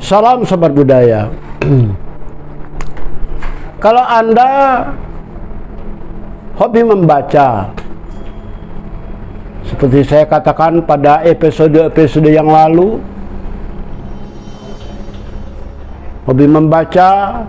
Salam sobat budaya. Kalau Anda hobi membaca, seperti saya katakan pada episode yang lalu, hobi membaca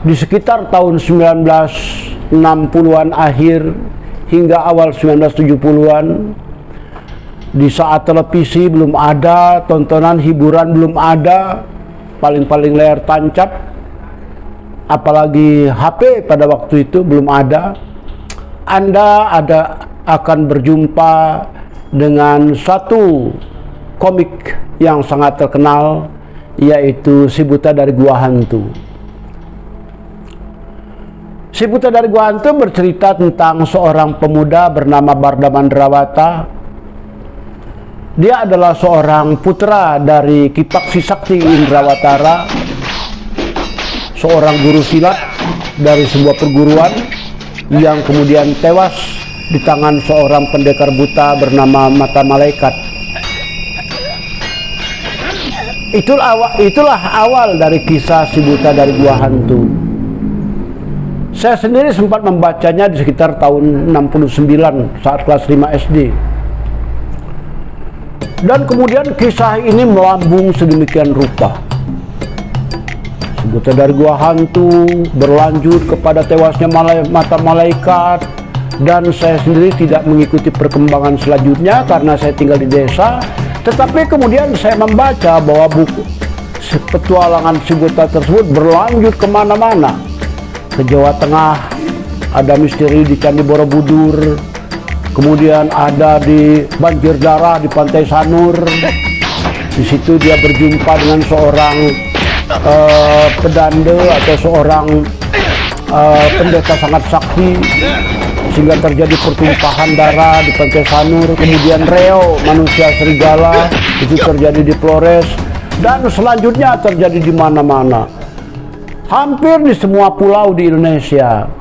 di sekitar tahun 1960-an akhir hingga awal 1970-an, di saat televisi belum ada, tontonan hiburan belum ada, paling-paling layar tancap, apalagi HP pada waktu itu belum ada, Anda akan berjumpa dengan satu komik yang sangat terkenal, yaitu Si Buta dari Gua Hantu. Si Buta dari Gua Hantu bercerita tentang seorang pemuda bernama Barda Mandrawata. Dia adalah seorang putra dari Ki Paksi Sakti Indrawatara, seorang guru silat dari sebuah perguruan yang kemudian tewas di tangan seorang pendekar buta bernama Mata Malaikat. Itulah awal dari kisah Si Buta dari Gua Hantu. Saya sendiri sempat membacanya di sekitar tahun 69 saat kelas 5 SD. Dan kemudian kisah ini melambung sedemikian rupa. Si Buta dari Gua Hantu berlanjut kepada tewasnya Mata Malaikat, dan saya sendiri tidak mengikuti perkembangan selanjutnya karena saya tinggal di desa. Tetapi kemudian saya membaca bahwa buku petualangan Si Buta tersebut berlanjut kemana-mana. Ke Jawa Tengah, ada misteri di Candi Borobudur, kemudian ada di Banjir Darah di Pantai Sanur. Di situ dia berjumpa dengan seorang pedande atau seorang pendeta sangat sakti, sehingga terjadi pertumpahan darah di Pantai Sanur. Kemudian Reo, manusia serigala, itu terjadi di Flores, dan selanjutnya terjadi di mana-mana, hampir di semua pulau di Indonesia.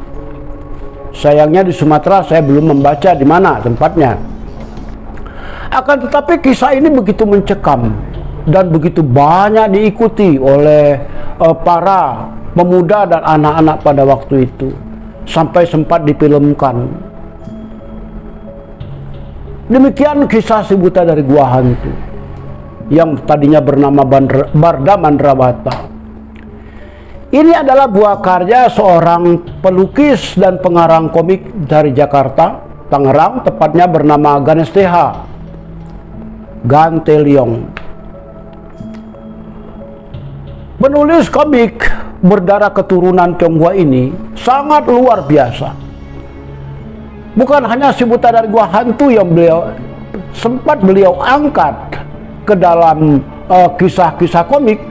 Sayangnya di Sumatera saya belum membaca di mana tempatnya. Akan tetapi kisah ini begitu mencekam dan begitu banyak diikuti oleh para pemuda dan anak-anak pada waktu itu, sampai sempat difilmkan. Demikian kisah Si Buta dari Gua Hantu yang tadinya bernama Barda Mandrawata. Ini adalah buah karya seorang pelukis dan pengarang komik dari Jakarta, Tangerang, tepatnya bernama Ganes TH Ganteliong. Penulis komik berdarah keturunan Tionghoa ini sangat luar biasa. Bukan hanya Si Buta dari Gua Hantu yang sempat beliau angkat ke dalam kisah-kisah komik,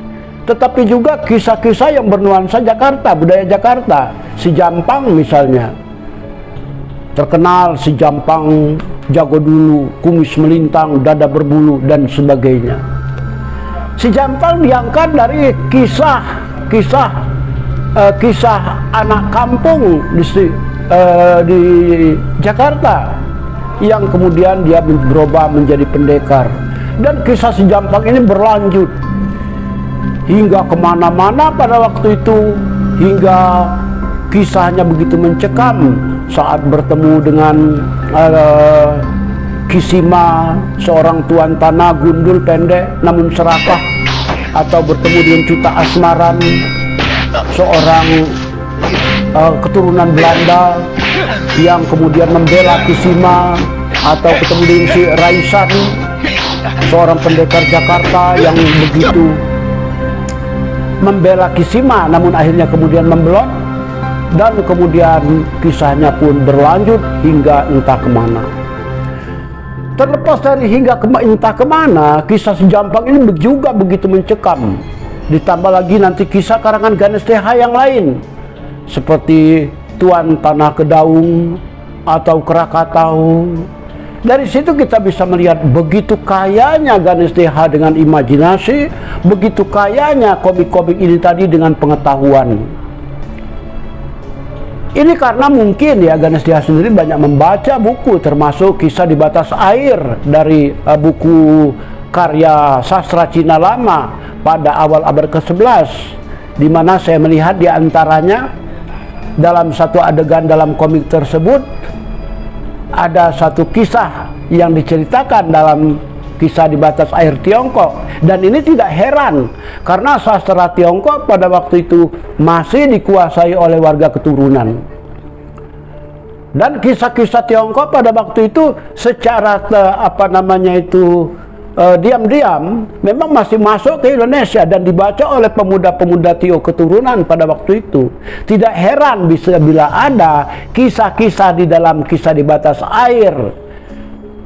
tetapi juga kisah-kisah yang bernuansa Jakarta, budaya Jakarta. Si Jampang misalnya, terkenal Si Jampang jago dulu, kumis melintang, dada berbulu, dan sebagainya. Si Jampang diangkat dari kisah anak kampung di Jakarta, yang kemudian dia berubah menjadi pendekar. Dan kisah Si Jampang ini berlanjut hingga kemana-mana pada waktu itu, hingga kisahnya begitu mencekam saat bertemu dengan Kisima, seorang tuan tanah gundul pendek namun serakah, atau bertemu dengan Cuta Asmaran, seorang keturunan Belanda yang kemudian membela Kisima, atau ketemu dengan si Raisan, seorang pendekar Jakarta yang begitu membela Kisima namun akhirnya kemudian membelot, dan kemudian kisahnya pun berlanjut hingga entah kemana. Terlepas dari hingga entah kemana, kisah Si Jampang ini juga begitu mencekam. Ditambah lagi nanti kisah karangan Ganes TH yang lain, seperti Tuan Tanah Kedaung atau Krakatau. Dari situ kita bisa melihat begitu kayanya Ganes TH dengan imajinasi, begitu kayanya komik-komik ini tadi dengan pengetahuan. Ini karena mungkin ya Ganes TH sendiri banyak membaca buku, termasuk Kisah di Batas Air dari buku karya sastra Cina lama pada awal abad ke-11, di mana saya melihat di antaranya dalam satu adegan dalam komik tersebut ada satu kisah yang diceritakan dalam kisah di batas air Tiongkok, dan ini tidak heran karena sastra Tiongkok pada waktu itu masih dikuasai oleh warga keturunan. Dan kisah-kisah Tiongkok pada waktu itu secara diam-diam memang masih masuk ke Indonesia dan dibaca oleh pemuda-pemuda Tio keturunan pada waktu itu. Tidak heran bila ada kisah-kisah di dalam kisah di batas air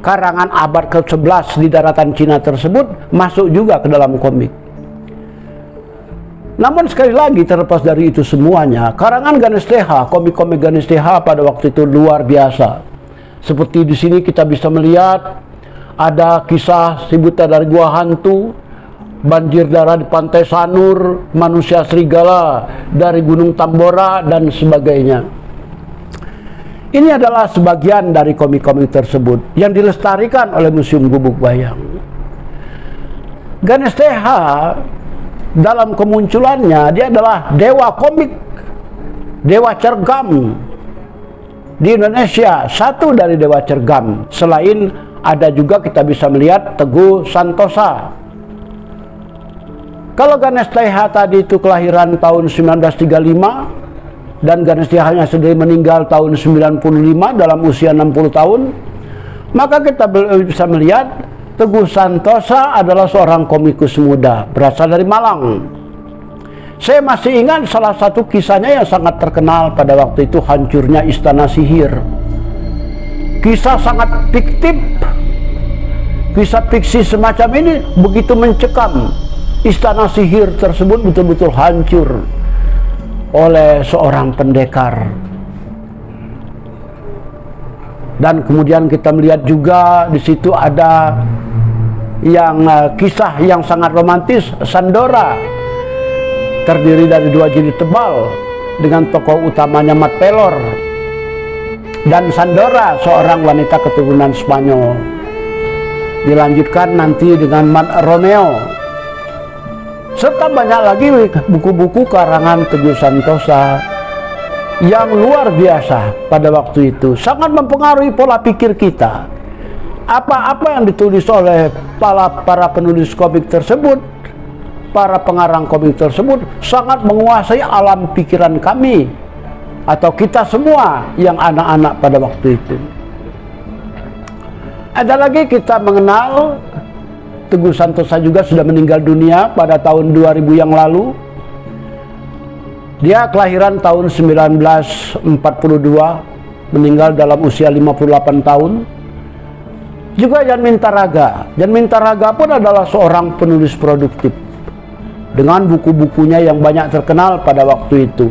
karangan abad ke-11 di daratan Cina tersebut masuk juga ke dalam komik. Namun sekali lagi, terlepas dari itu semuanya, karangan Ganesh TH, komik-komik Ganesh TH pada waktu itu luar biasa. Seperti di sini kita bisa melihat ada kisah si buta dari gua hantu, banjir darah di pantai Sanur, manusia serigala dari Gunung Tambora, dan sebagainya. Ini adalah sebagian dari komik-komik tersebut yang dilestarikan oleh Museum Gubuk Bayam. Ganesh TH dalam kemunculannya dia adalah dewa komik, dewa cergam di Indonesia, satu dari dewa cergam. Selain ada juga kita bisa melihat Teguh Santosa. Kalau Ganesh TH tadi itu kelahiran tahun 1935 dan Ganesh TH-nya sudah meninggal tahun 95 dalam usia 60 tahun, maka kita bisa melihat Teguh Santosa adalah seorang komikus muda berasal dari Malang. Saya masih ingat salah satu kisahnya yang sangat terkenal pada waktu itu, hancurnya Istana Sihir. Kisah sangat fiktif, kisah fiksi semacam ini begitu mencekam. Istana Sihir tersebut betul-betul hancur oleh seorang pendekar. Dan kemudian kita melihat juga di situ ada kisah yang sangat romantis, Sandora, terdiri dari dua jilid tebal dengan tokoh utamanya Mat Pelor dan Sandora, seorang wanita keturunan Spanyol. Dilanjutkan nanti dengan Mat Romeo, serta banyak lagi buku-buku karangan Teguh Santosa yang luar biasa pada waktu itu, sangat mempengaruhi pola pikir kita. Apa-apa yang ditulis oleh para penulis komik tersebut, para pengarang komik tersebut, sangat menguasai alam pikiran kami atau kita semua yang anak-anak pada waktu itu. Ada lagi kita mengenal Teguh Santosa juga sudah meninggal dunia pada tahun 2000 yang lalu. Dia kelahiran tahun 1942, meninggal dalam usia 58 tahun. Juga Jan Mintaraga. Jan Mintaraga pun adalah seorang penulis produktif dengan buku-bukunya yang banyak terkenal pada waktu itu.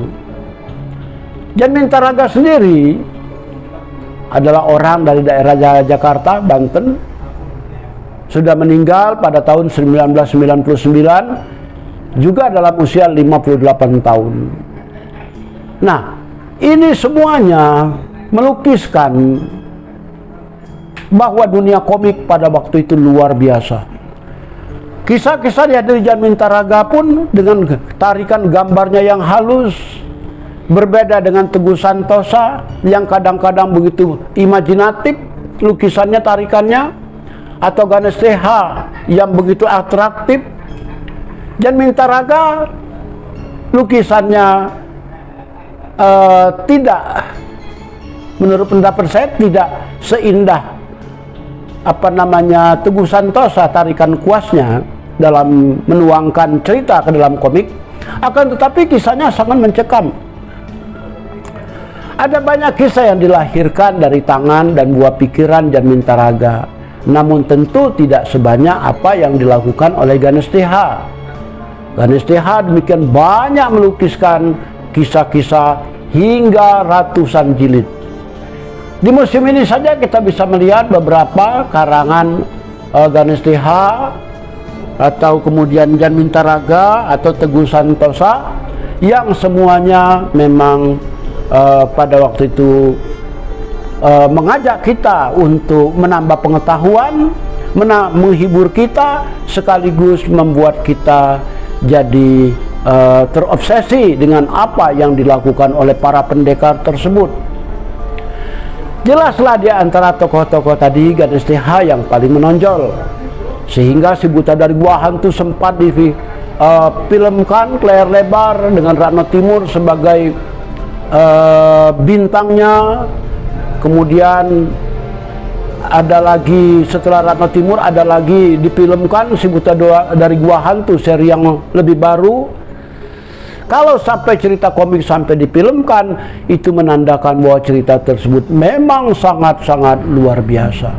Jan Mintaraga sendiri adalah orang dari daerah Jakarta, Banten. Sudah meninggal pada tahun 1999, juga dalam usia 58 tahun. Nah, ini semuanya melukiskan bahwa dunia komik pada waktu itu luar biasa. Kisah-kisah dari Jan Mintaraga pun dengan tarikan gambarnya yang halus, berbeda dengan Teguh Santosa yang kadang-kadang begitu imajinatif lukisannya, tarikannya, atau Ganesh TH yang begitu atraktif. Jan Mintaraga lukisannya tidak, menurut pendapat saya, tidak seindah Teguh Santosa tarikan kuasnya dalam menuangkan cerita ke dalam komik. Akan tetapi kisahnya sangat mencekam. Ada banyak kisah yang dilahirkan dari tangan dan buah pikiran Jan Mintaraga, namun tentu tidak sebanyak apa yang dilakukan oleh Ganesh TH. Ganesh TH demikian banyak melukiskan kisah-kisah hingga ratusan jilid. Di museum ini saja kita bisa melihat beberapa karangan Ganesh TH atau kemudian Jan Mintaraga atau Teguh Santosa yang semuanya memang pada waktu itu mengajak kita untuk menambah pengetahuan, menghibur kita sekaligus membuat kita jadi terobsesi dengan apa yang dilakukan oleh para pendekar tersebut. Jelaslah di antara tokoh-tokoh tadi Gadis TH yang paling menonjol, sehingga Si Buta dari Gua Hantu sempat difilmkan layar lebar dengan Ratno Timur sebagai bintangnya. Kemudian ada lagi setelah Ratno Timur ada lagi difilmkan Si Buta dari Gua Hantu seri yang lebih baru. Kalau sampai cerita komik sampai difilmkan, itu menandakan bahwa cerita tersebut memang sangat-sangat luar biasa.